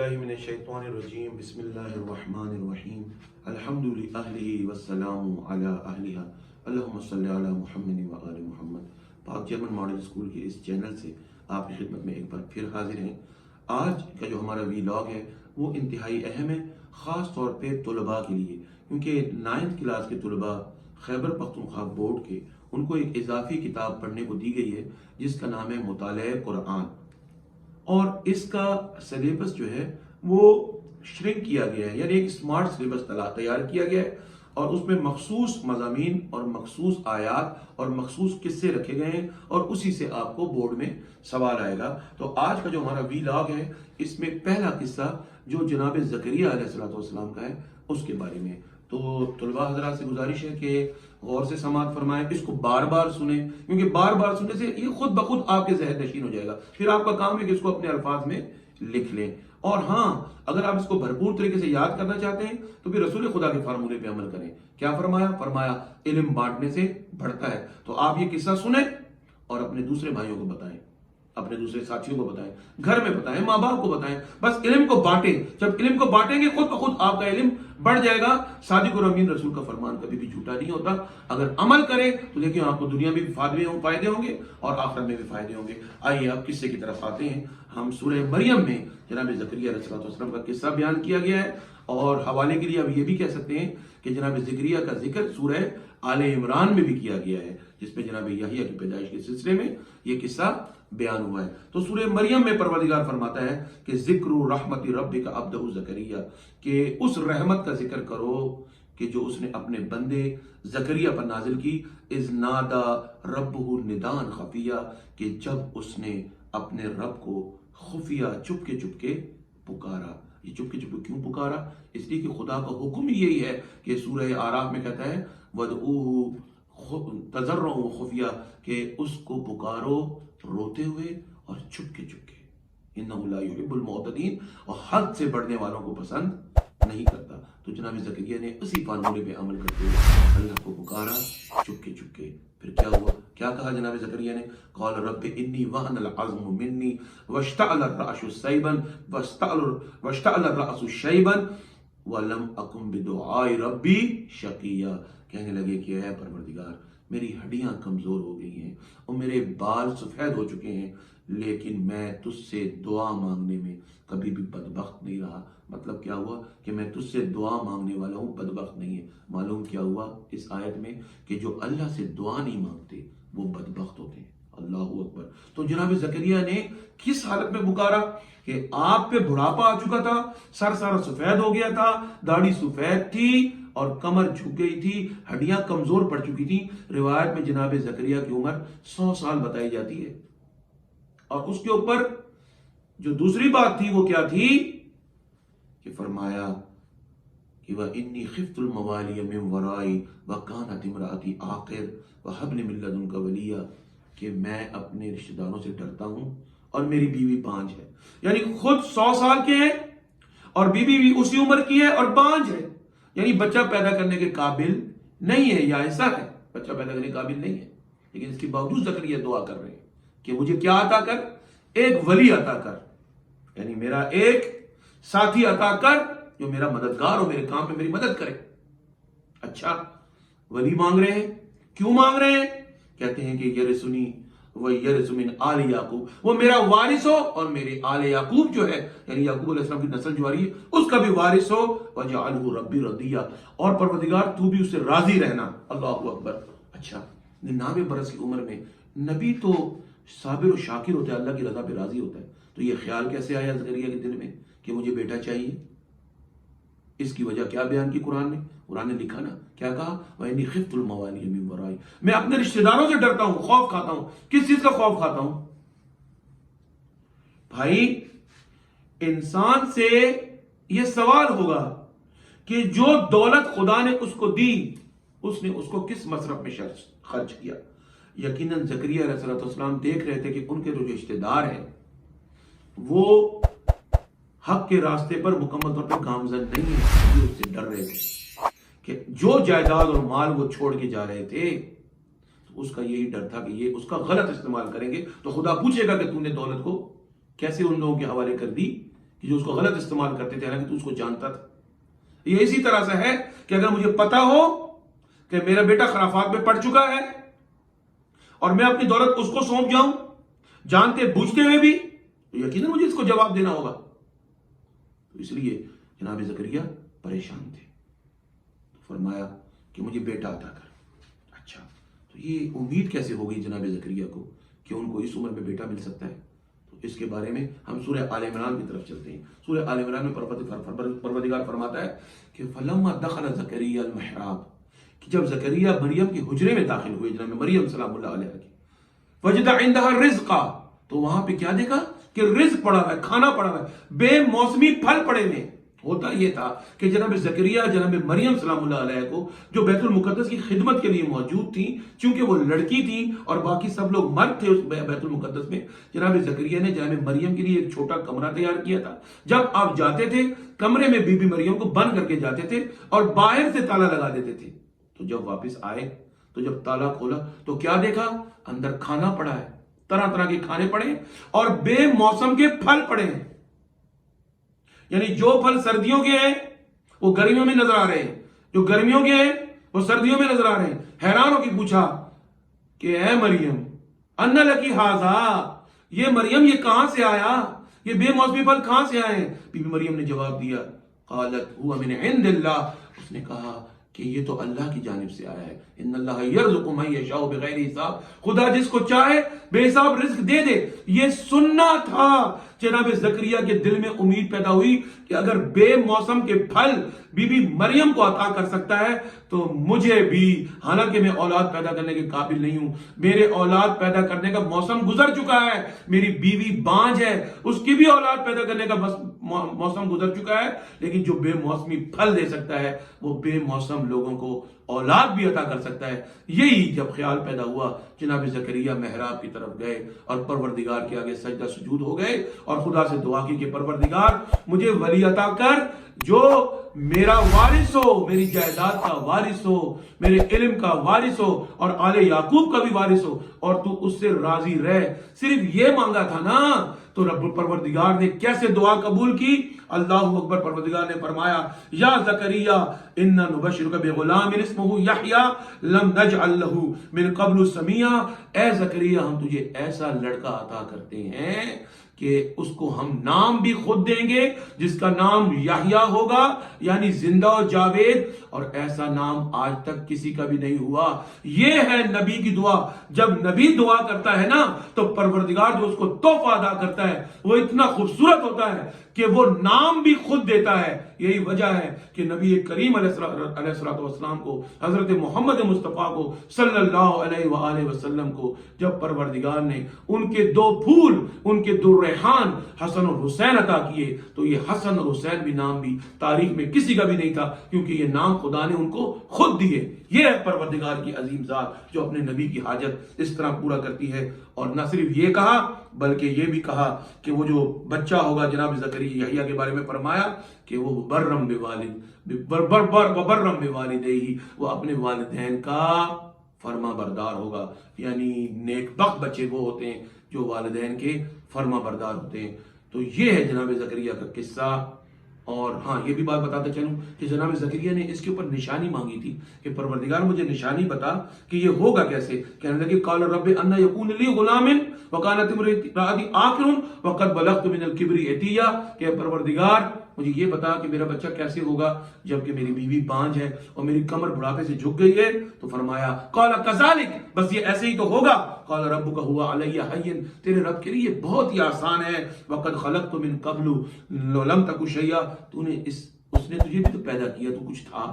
باللہ من الشیطان الرجیم بسم اللہ الرحمن الرحیم الحمد للہ والسلام علی اہلہا اللہم صلی علی محمد و آل محمد۔ پاک جرمن ماڈل اسکول کے اس چینل سے آپ کی خدمت میں ایک بار پھر حاضر ہیں۔ آج کا جو ہمارا ویلاگ ہے وہ انتہائی اہم ہے، خاص طور پہ طلباء کے لیے، کیونکہ 9th کلاس کے طلباء خیبر پختونخوا بورڈ کے ان کو ایک اضافی کتاب پڑھنے کو دی گئی ہے جس کا نام ہے مطالعہ قرآن، اور اس کا سلیبس جو ہے وہ شرنک کیا گیا ہے، یعنی ایک سمارٹ سلیبس تیار کیا گیا ہے، اور اس میں مخصوص مضامین اور مخصوص آیات اور مخصوص قصے رکھے گئے ہیں، اور اسی سے آپ کو بورڈ میں سوال آئے گا۔ تو آج کا جو ہمارا ویلاگ ہے اس میں پہلا قصہ جو جناب زکریا علیہ السلام کا ہے اس کے بارے میں۔ تو طلباء حضرات سے گزارش ہے کہ غور سے سماعت فرمائیں، اس کو بار بار سنیں، کیونکہ بار بار سننے سے یہ خود بخود آپ کے ذہن نشین ہو جائے گا۔ پھر آپ کا کام ہے کہ اس کو اپنے الفاظ میں لکھ لیں، اور ہاں اگر آپ اس کو بھرپور طریقے سے یاد کرنا چاہتے ہیں تو پھر رسول خدا کے فارمولے پہ عمل کریں۔ کیا فرمایا علم بانٹنے سے بڑھتا ہے۔ تو آپ یہ قصہ سنیں اور اپنے دوسرے بھائیوں کو بتائیں، اپنے دوسرے ساتھیوں کو بتائیں، گھر میں بتائیں، ماں باپ کو بتائیں، بس علم کو بانٹیں۔ جب علم کو بانٹیں گے خود بخود آپ کا علم بڑھ جائے گا۔ صادق اور امین رسول کا فرمان کبھی بھی جھوٹا نہیں ہوتا۔ اگر عمل کریں تو دیکھیں آپ کو دنیا میں بھی فائدے ہوں گے اور آخرت میں بھی فائدے ہوں گے۔ آئیے اب قصے کی طرف آتے ہیں۔ ہم سورہ مریم میں جناب زکریا علیہ السلام کا قصہ بیان کیا گیا ہے، اور حوالے کے لیے اب یہ بھی کہہ سکتے ہیں کہ جناب زکریا کا ذکر سورہ آل عمران میں بھی کیا گیا ہے، جس میں جناب یحییٰ کی پیدائش کے سلسلے میں یہ قصہ بیان ہوا ہے۔ تو سورہ مریم میں پروردگار فرماتا ہے کہ ذکر رحمت ربک عبدہ زکریا، کہ اس رحمت کا ذکر کرو کہ جو اس نے اپنے بندے زکریا پر نازل کی، اذ نادا ربہ ندان خفیہ، کہ جب اس نے اپنے رب کو خفیہ چپ کے پکارا۔ یہ چپ کے کیوں پکارا؟ اس لیے کہ خدا کا حکم یہی ہے کہ سورہ اعراف میں کہتا ہے وَدْعُوهُ تَضَرُّعًا وَخُفْيًا، کہ اس کو پکارو روتے ہوئے اور چپ کے إِنَّهُ لَا يُحِبُّ الْمُعْتَدِينَ، اور حد سے بڑھنے والوں کو پسند نہیں کرتا۔ تو جناب زکریا نے اسی فارمولے پہ عمل کرتے ہوئے اللہ کو پکارا چپ کے۔ پھر کیا ہوا؟ کیا کہا جناب زکریا نے؟ قال رب انی وہن العظم منی واشتعل الرأس شیبا ولم اکن بدعاء ربی شقیا۔ کہنے لگے کہ اے پروردگار، میری ہڈیاں کمزور ہو گئی ہیں اور میرے بال سفید ہو چکے ہیں، لیکن میں تجھ سے دعا مانگنے میں کبھی بھی بدبخت نہیں رہا۔ مطلب کیا ہوا کہ میں تجھ سے دعا مانگنے والا ہوں، بدبخت نہیں ہے۔ معلوم کیا ہوا اس آیت میں کہ جو اللہ سے دعا نہیں مانگتے وہ بدبخت ہوتے ہیں۔ اللہ اکبر۔ تو جناب زکریا نے کس حالت میں پکارا کہ آپ پہ بڑھاپا آ چکا تھا، سر سارا سفید ہو گیا تھا، داڑھی سفید تھی اور کمر جھک گئی تھی، ہڈیاں کمزور پڑ چکی تھی۔ روایت میں جناب زکریا کی عمر 100 سال بتائی جاتی ہے، اور اس کے اوپر جو دوسری بات تھی وہ کیا تھی کہ فرمایا کہ وَإِنِّي خِفْتُ الْمَوَالِيَ مِنْ وَرَائِي وَكَانَتِ امْرَأَتِي عَاقِرَ وَهَبْ لِي مِن لَّدُنكَ وَلِيًّا، کہ میں اپنے رشتہ داروں سے ڈرتا ہوں اور میری بیوی بانجھ ہے۔ یعنی خود 100 سال کے ہیں اور بیوی بھی اسی عمر کی ہے اور بانجھ ہے، یعنی بچہ پیدا کرنے کے قابل نہیں ہے، یا ایسا ہے بچہ پیدا کرنے کے قابل نہیں ہے، لیکن اس کے باوجود زکریا دعا کر رہے ہیں کہ مجھے کیا عطا کر؟ ایک ولی عطا کر، یعنی میرا ایک ساتھی عطا کر جو میرا مددگار ہو، میرے کام میں میری مدد کرے۔ اچھا، ولی مانگ رہے ہیں، کیوں مانگ رہے ہیں؟ کہتے ہیں کہ یرثنی ویرث من آل یعقوب، وہ میرا وارث ہو اور میرے آل یعقوب جو ہے، یعنی یعقوب علیہ السلام کی نسل جو آ رہی ہے اس کا بھی وارث ہو، وجعلہ ربی رضیہ، اور پروردگار تو بھی اس سے راضی رہنا۔ اللہ اکبر۔ اچھا، 99 برس کی عمر میں نبی تو صابر و شاکر ہوتا ہے، اللہ کی رضا پہ راضی ہوتا ہے، تو یہ خیال کیسے آیا زکریا کے دل میں کہ مجھے بیٹا چاہیے؟ اس کی وجہ کیا بیان کی قرآن نے؟ قرآن نے لکھا نا، کیا کہا؟ وَإِنِّي خِفْتُ الْمَوَالِيَ مِن وَرَائِي، میں اپنے رشتہ داروں سے ڈرتا ہوں، خوف کھاتا ہوں۔ کس چیز کا خوف کھاتا ہوں؟ بھائی، انسان سے یہ سوال ہوگا کہ جو دولت خدا نے اس کو دی، اس نے اس کو کس مصرف میں خرچ کیا؟ یقیناً زکریا علیہ السلام دیکھ رہے تھے کہ ان کے جو رشتہ دار ہیں وہ حق کے راستے پر مکمل طور پر گامزن نہیں ہے، اس سے ڈر رہے تھے کہ جو جائیداد اور مال وہ چھوڑ کے جا رہے تھے، تو اس کا یہی ڈر تھا کہ یہ اس کا غلط استعمال کریں گے تو خدا پوچھے گا کہ تم نے دولت کو کیسے ان لوگوں کے حوالے کر دی یہ جو اس کو غلط استعمال کرتے تھے حالانکہ تو اس کو جانتا تھا. یہ اسی طرح سے ہے کہ اگر مجھے پتا ہو کہ میرا بیٹا خرافات میں پڑ چکا ہے اور میں اپنی دولت اس کو سونپ جاؤں جانتے بوجھتے ہوئے بھی, تو یقیناً مجھے اس کو جواب دینا ہوگا. تو اس لیے جناب زکریا پریشان تھے. تو فرمایا کہ مجھے بیٹا عطا کر. اچھا, تو یہ امید کیسے ہو گئی جناب زکریا کو کہ ان کو اس عمر میں بیٹا مل سکتا ہے؟ تو اس کے بارے میں ہم سورہ آل عمران کی طرف چلتے ہیں. سورہ آل عمران میں پروردگار فرماتا ہے کہ فَلَمَّا دَخَلَ زَكَرِيَّا الْمِحْرَابَ, کہ جب زکریا مریم کے حجرے میں داخل ہوئے, جناب مریم سلام اللہ علیہ کی, وَجَدَ عِندَهَا رِزْقًا, تو وہاں پہ کیا دیکھا کہ رزق پڑا ہوا ہے, کھانا پڑا ہوا ہے, بے موسمی پھل پڑے ہوئے. ہوتا یہ تھا کہ جناب زکریا جناب مریم سلام اللہ علیہ کو جو بیت المقدس کی خدمت کے لیے موجود تھی, چونکہ وہ لڑکی تھی اور باقی سب لوگ مرد تھے اس بیت المقدس میں, جناب زکریا نے جناب مریم کے لیے ایک چھوٹا کمرہ تیار کیا تھا. جب آپ جاتے تھے کمرے میں بی بی مریم کو بند کر کے جاتے تھے اور باہر سے تالا لگا دیتے تھے. تو جب واپس آئے تو جب تالا کھولا تو کیا دیکھا, اندر کھانا پڑا ہے, طرح طرح کے کھانے پڑے اور بے موسم کے پھل پڑے ہیں. یعنی جو پھل سردیوں کے ہیں وہ گرمیوں میں نظر آ رہے ہیں, جو گرمیوں کے ہیں وہ سردیوں میں نظر آ رہے ہیں. حیران ہو کے پوچھا کہ اے مریم ان لکی ھذا, یہ مریم یہ کہاں سے آیا, یہ بے موسمی پھل کہاں سے آئے ہیں؟ بی بی مریم نے جواب دیا, قالت هو من عند اللہ, اس نے کہا کہ یہ تو اللہ کی جانب سے آیا ہے. ان اللہ یرزق من یشاء بغیر حساب, خدا جس کو چاہے بے حساب رزق دے دے. یہ سننا تھا. جناب زکریا کے دل میں امید پیدا ہوئی کہ اگر بے موسم کے پھل بی بی مریم کو عطا کر سکتا ہے تو مجھے بھی, حالانکہ میں اولاد پیدا کرنے کے قابل نہیں ہوں, میرے اولاد پیدا کرنے کا موسم گزر چکا ہے, میری بیوی بانجھ ہے اس کی بھی اولاد پیدا کرنے کا موسم گزر چکا ہے, لیکن جو بے موسمی پھل دے سکتا ہے وہ بے موسم لوگوں کو اولاد بھی عطا کر سکتا ہے. یہی جب خیال پیدا ہوا جناب زکریا محراب کی طرف گئے اور پروردگار کے آگے سجدہ سجود ہو گئے اور خدا سے دعا کی کہ پروردگار مجھے ولی عطا کر جو میرا وارث ہو, میری جائیداد کا وارث ہو, میرے علم کا وارث ہو اور آل یعقوب کا بھی وارث ہو, اور تو اس سے راضی رہ. صرف یہ مانگا تھا نا, تو رب پروردگار نے کیسے دعا قبول کی. اللہ اکبر. پروردگار نے فرمایا یا زکریا انا نبشرک بغلام اسمہ یحییٰ لم نجعل لہ من قبل سمیہ, اے زکریا ہم تجھے ایسا لڑکا عطا کرتے ہیں کہ اس کو ہم نام بھی خود دیں گے جس کا نام یحییٰ ہوگا, یعنی زندہ و جاوید, اور ایسا نام آج تک کسی کا بھی نہیں ہوا. یہ ہے نبی کی دعا. جب نبی دعا کرتا ہے نا تو پروردگار جو اس کو تحفہ ادا کرتا ہے وہ اتنا خوبصورت ہوتا ہے کہ وہ نام بھی خود دیتا ہے. یہی وجہ ہے کہ نبی کریم علیہ السلام کو, حضرت محمد مصطفیٰ کو صلی اللہ علیہ وآلہ وسلم کو جب پروردگار نے ان کے دو پھول, ان کے دو ریحان حسن اور حسین عطا کیے, تو یہ حسن اور حسین بھی نام بھی تاریخ میں کسی کا بھی نہیں تھا, کیونکہ یہ نام خدا نے ان کو خود دیے. یہ ہے پروردگار کی عظیم ذات جو اپنے نبی کی حاجت اس طرح پورا کرتی ہے. اور نہ صرف یہ کہا بلکہ یہ بھی کہا کہ وہ جو بچہ ہوگا جناب زکریا یحییٰ کے بارے میں فرمایا کہ وہ برم بوالدیہ, وہ اپنے والدین کا فرما بردار ہوگا. یعنی نیک بخت بچے وہ ہوتے ہیں جو والدین کے فرما بردار ہوتے ہیں. تو یہ ہے جناب زکریا کا قصہ. اور ہاں یہ بھی بات بتاتا چلوں کہ جناب زکریا نے اس کے اوپر نشانی مانگی تھی کہ پروردگار مجھے نشانی بتا کہ یہ ہوگا کیسے. کہنے لگے قال رب ان یکون لی غلام وکانت امرأتی عاقر وقد بلغت من الکبر عتیہ, کہ پروردگار مجھے یہ بتا کہ میرا بچہ کیسے ہوگا جبکہ میری بیوی بانجھ ہے اور میری کمر بڑھاپے سے جھک گئی ہے. تو فرمایا قال کذالک, بس یہ ایسے ہی تو ہوگا. قال ربک هو علی ہین, تیرے رب کے لیے بہت ہی آسان ہے. وقد خلقت من قبل لم تک شیئا, تو نے اس نے تجھے بھی تو پیدا کیا, تو کچھ تھا.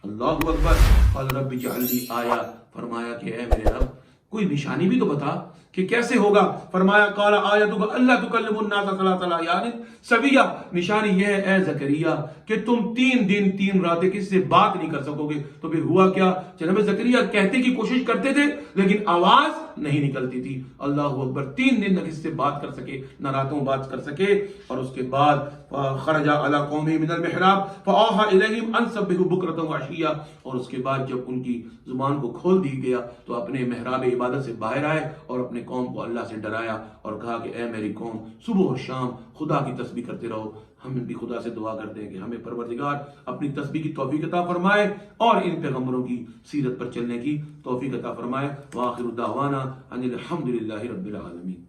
اللہ اکبر. قال رب اجعل لی آیہ, فرمایا کہ اے میرے رب کوئی نشانی بھی تو بتا کہ کیسے ہوگا. فرمایا قال آیتک اللہ تکلم الناس ثلاث لیال سویہ, نشانی یہ ہے اے زکریا کہ تم 3 دن 3 راتیں کسی سے بات نہیں کر سکو گے. تو پھر ہوا کیا, جناب زکریا کہتے کی کوشش کرتے تھے لیکن آواز نہیں نکلتی تھی. اللہ اکبر. 3 دن نہ کسی سے بات کر سکے, نہ راتوں بات کر سکے. اور اس کے بعد خرج علی قومہ من المحراب فاوحى الیہم ان سبحوا بکرۃ وعشیہ, اور اس کے بعد جب ان کی زبان کو کھول دی گیا تو اپنے محراب عبادت سے باہر آئے اور اپنے قوم کو اللہ سے ڈرایا اور کہا کہ اے میری قوم صبح و شام خدا کی تسبیح کرتے رہو۔ ہم بھی خدا سے دعا کرتے ہیں کہ ہمیں پروردگار اپنی تسبیح کی توفیق عطا فرمائے اور ان پیغمبروں کی سیرت پر چلنے کی توفیق عطا فرمائے۔ وآخر دعوانا ان الحمد للہ رب العالمین۔